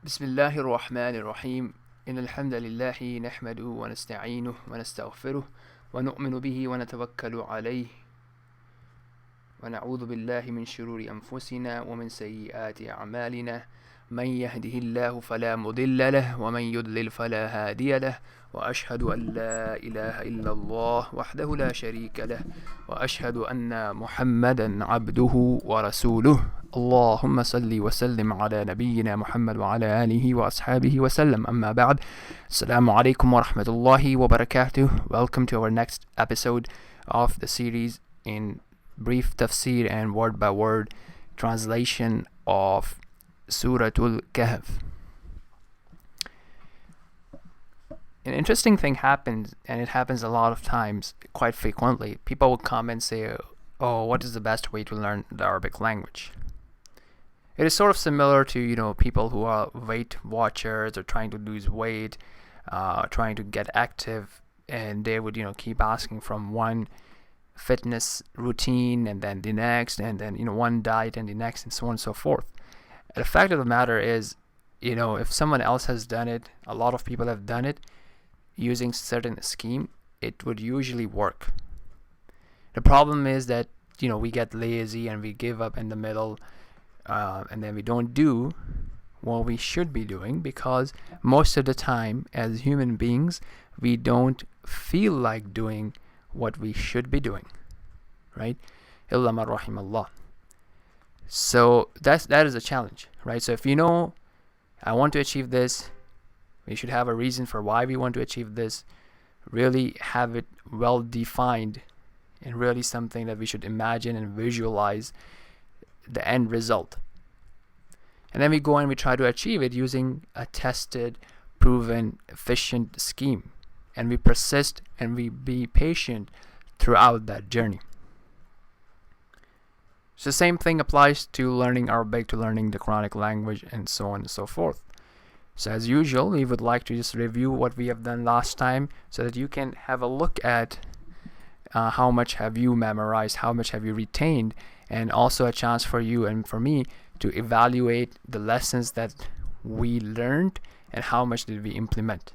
بسم الله الرحمن الرحيم إن الحمد لله نحمده ونستعينه ونستغفره ونؤمن به ونتوكل عليه ونعوذ بالله من شرور أنفسنا ومن سيئات أعمالنا من يهده الله فلا مضل له ومن يضلل فلا هادي له وأشهد أن لا إله إلا الله وحده لا شريك له وأشهد أن محمدا عبده ورسوله اللهم صل وسلم على نبينا محمد وعلى آله وأصحابه وسلم أما بعد السلام عليكم ورحمة الله وبركاته. Welcome to our next episode of the series in brief tafsir and word by word translation of surat Kahf. An interesting thing happens, and it happens a lot of times, quite frequently. People will come and say, oh, what is the best way to learn the Arabic language? It is sort of similar to, people who are weight watchers or trying to lose weight, trying to get active, and they would, keep asking from one fitness routine and then the next, and then, one diet and the next, and so on and so forth. And the fact of the matter is, if someone else has done it, a lot of people have done it, using certain scheme, it would usually work. The problem is that, we get lazy and we give up in the middle, and then we don't do what we should be doing, because most of the time as human beings we don't feel like doing what we should be doing, right? Illa man rahimallah. So that is a challenge, right? So if I want to achieve this, we should have a reason for why we want to achieve this, really have it well defined, and really something that we should imagine and visualize the end result. And then we go and we try to achieve it using a tested, proven, efficient scheme. And we persist and we be patient throughout that journey. So the same thing applies to learning Arabic, to learning the Quranic language, and so on and so forth. So as usual, we would like to just review what we have done last time so that you can have a look at how much have you memorized, how much have you retained, and also a chance for you and for me to evaluate the lessons that we learned and how much did we implement.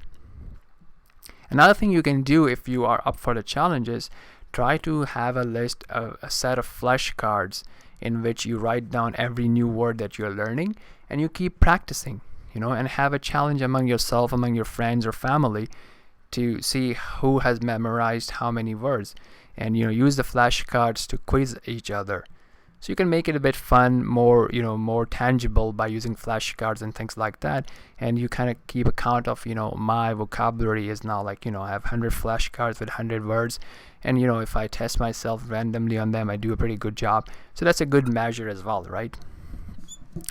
Another thing you can do if you are up for the challenge is try to have a set of flashcards in which you write down every new word that you're learning, and you keep practicing, and have a challenge among yourself, among your friends or family, to see who has memorized how many words, and use the flashcards to quiz each other. So you can make it a bit fun, more tangible by using flashcards and things like that. And you kind of keep account of, my vocabulary is now like, I have 100 flashcards with 100 words. And, if I test myself randomly on them, I do a pretty good job. So that's a good measure as well, right?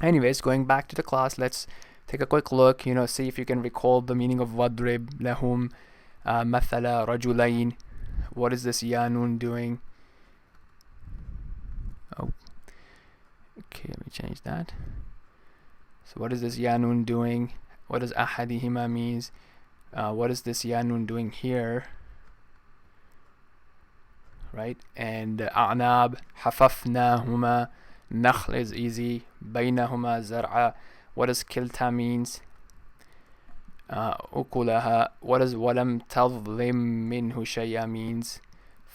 Anyways, going back to the class, let's take a quick look, see if you can recall the meaning of وَاضْرِبْ لَهُمْ مَثَلَ رَجُلَيْنِ. What is this Yanun doing? Oh, okay, let me change that. So what is this Yanun doing? What does ahadihima means? What is this Yanun doing here? Right? And a'nab, hafafnahuma, nakhl is easy, baynahuma zar'a. What does kilta means? Ukulaha. What does walam tadhlim minhu shay'a means?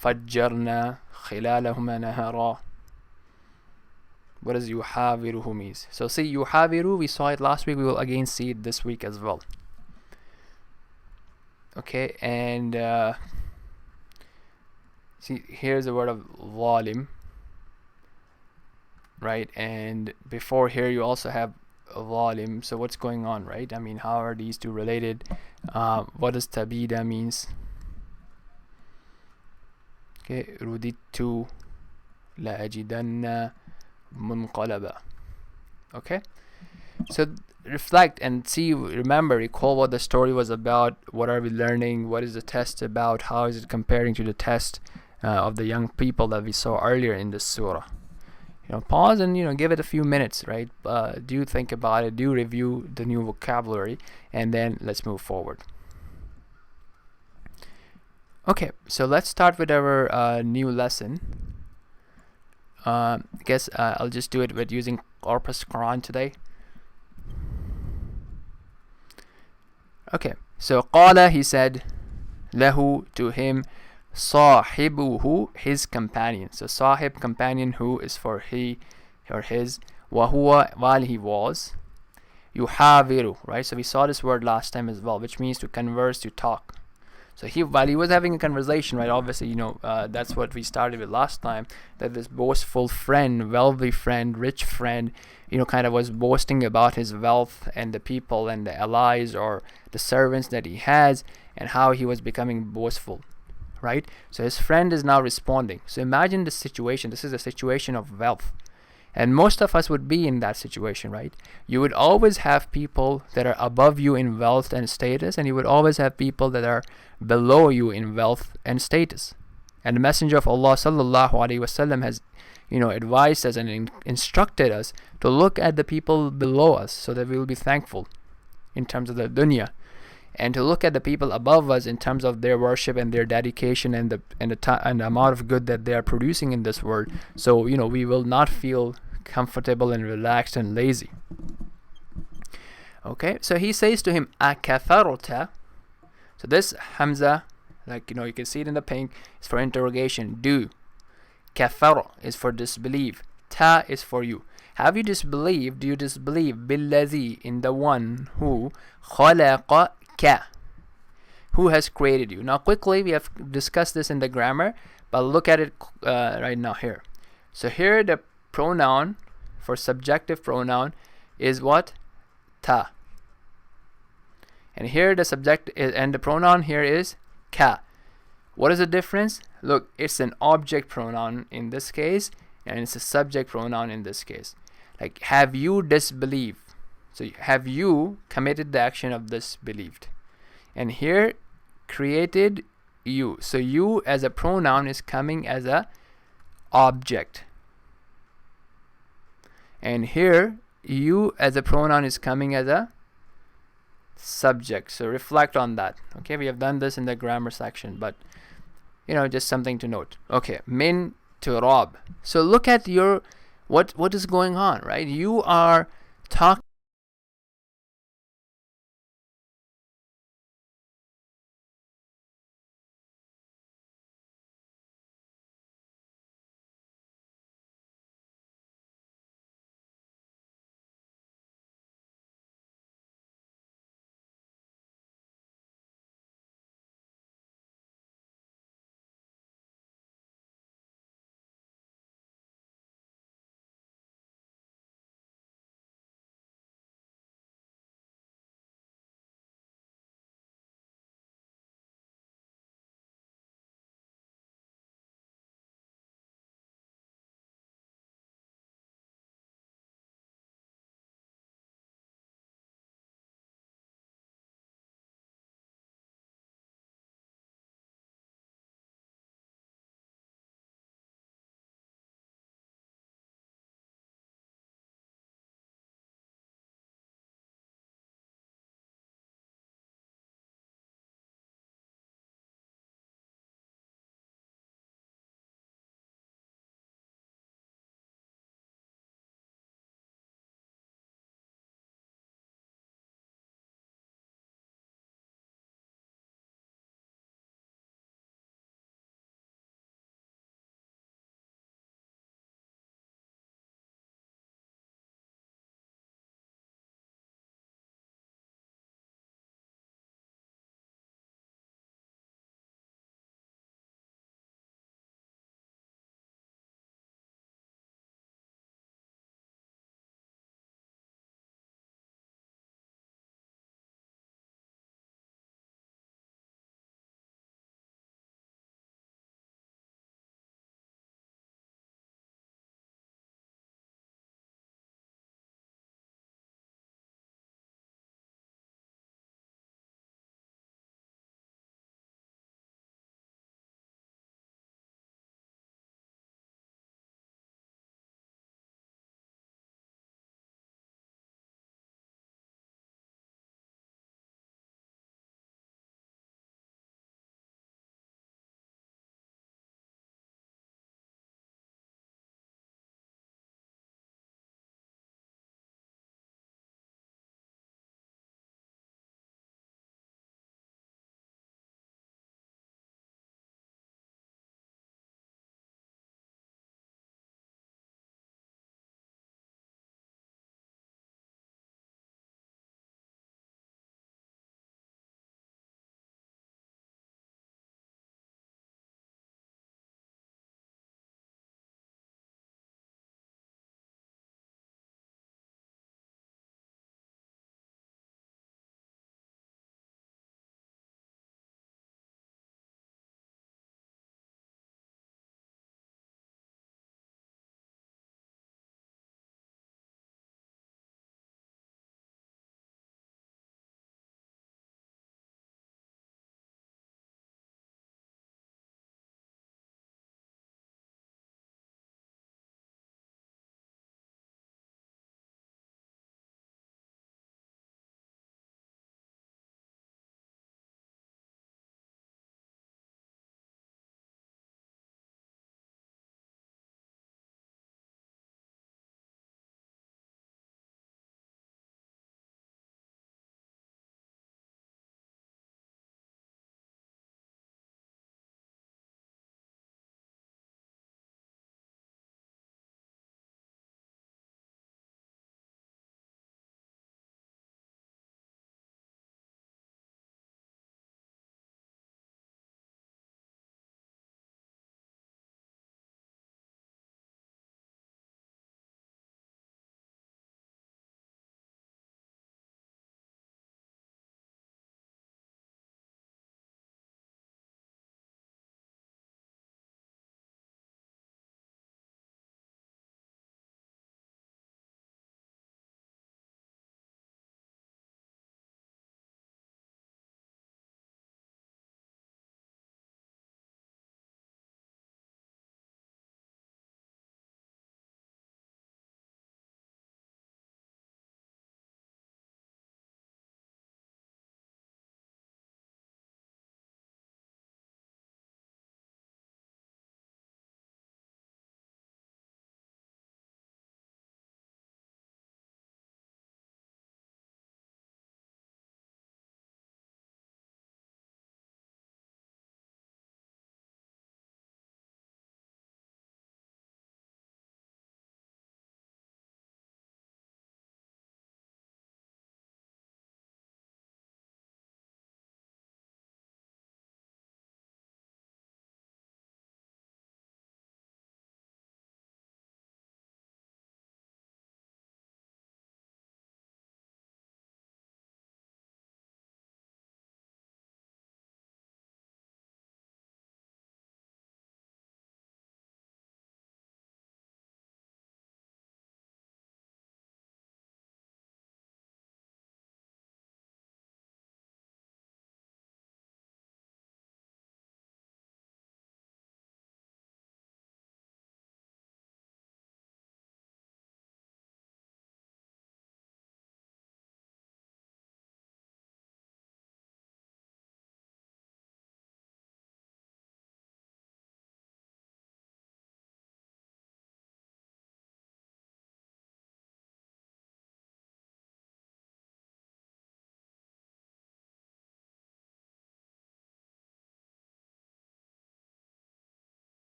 Fajjarna khilalahuma nahara. What does yuhaviruhu means? So see, yuhaviru, we saw it last week, we will again see it this week as well. Okay, and see, here's the word of zalim, right? And before here you also have zalim. So what's going on, right? I mean, how are these two related? What does tabida means? Okay, ruditu la ajidanna munqalaba. Okay, so reflect and see, recall what the story was about. What are we learning? What is the test about? How is it comparing to the test of the young people that we saw earlier in the surah? Pause and give it a few minutes, right? Do think about it, do review the new vocabulary, and then let's move forward. Okay, so let's start with our new lesson. I guess I'll just do it with using Corpus Quran today. Okay, so قال, he said, له, to him, صاحبه, his companion. So صاحب, companion, who is for he or his, وهو, while he was, يحاور, right? So we saw this word last time as well, which means to converse, to talk. So while he was having a conversation, right? Obviously, that's what we started with last time. That this boastful friend, wealthy friend, rich friend, kind of was boasting about his wealth and the people and the allies or the servants that he has, and how he was becoming boastful, right? So his friend is now responding. So imagine this situation. This is a situation of wealth. And most of us would be in that situation, right? You would always have people that are above you in wealth and status, and you would always have people that are below you in wealth and status. And the Messenger of Allah sallallahu alaihi wasallam has, advised us and instructed us to look at the people below us so that we will be thankful in terms of the dunya, and to look at the people above us in terms of their worship and their dedication and the amount of good that they are producing in this world. So we will not feel comfortable and relaxed and lazy. Okay, so he says to him, akafarota. So this hamza, you can see it in the pink, is for interrogation. Do. Kafara is for disbelieve. Ta is for you. Have you disbelieved? Do you disbelieve billazi, in the one who khalaqa ka, who has created you? Now quickly, we have discussed this in the grammar, but look at it right now here. So here the pronoun for subjective pronoun is what? Ta. And here the subject and the pronoun here is ka. What is the difference? Look, it's an object pronoun in this case, and it's a subject pronoun in this case. Like, have you disbelieved? So have you committed the action of disbelieved? And here, created you. So you as a pronoun is coming as a object. And here, you as a pronoun is coming as a subject. So reflect on that. Okay, we have done this in the grammar section, but just something to note. Okay, min to rob. So look at what is going on, right? You are talking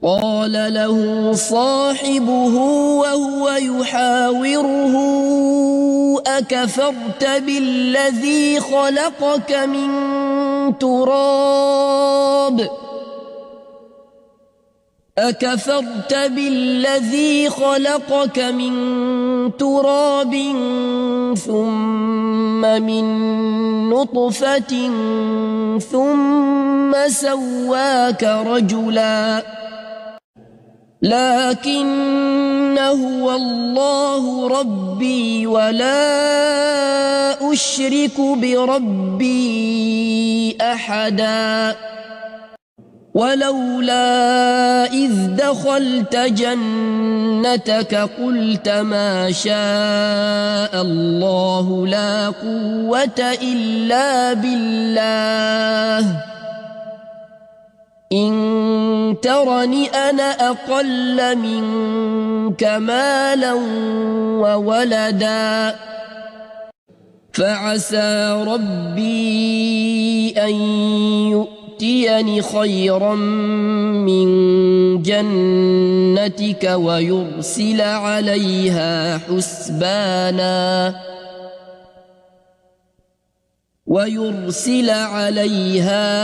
قال له صاحبه وهو يحاوره أكفرت بالذي خلقك من تراب ثم من نطفة ثم سواك رجلا لكن هو الله ربي ولا أشرك بربي أحدا ولولا إذ دخلت جنتك قلت ما شاء الله لا قوة إلا بالله إن ترني أنا أقل منك مالا وولدا فعسى ربي أن يؤتيني خيرا من جنتك ويرسل عليها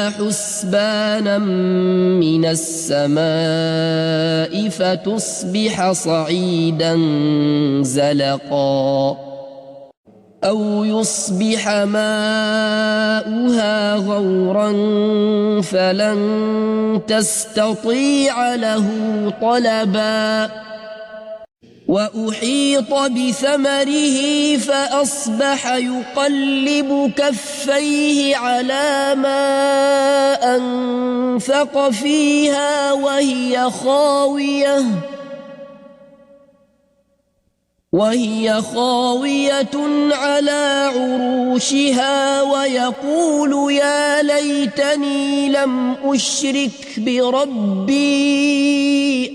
حسبانا من السماء فتصبح صعيدا زلقا أو يصبح ماؤها غورا فلن تستطيع له طلبا وأحيط بثمره فأصبح يقلب كفيه على ما أنفق فيها وهي خاوية على عروشها ويقول يا ليتني لم أشرك بربي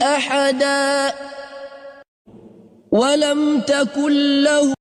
أحدا ولم تكن له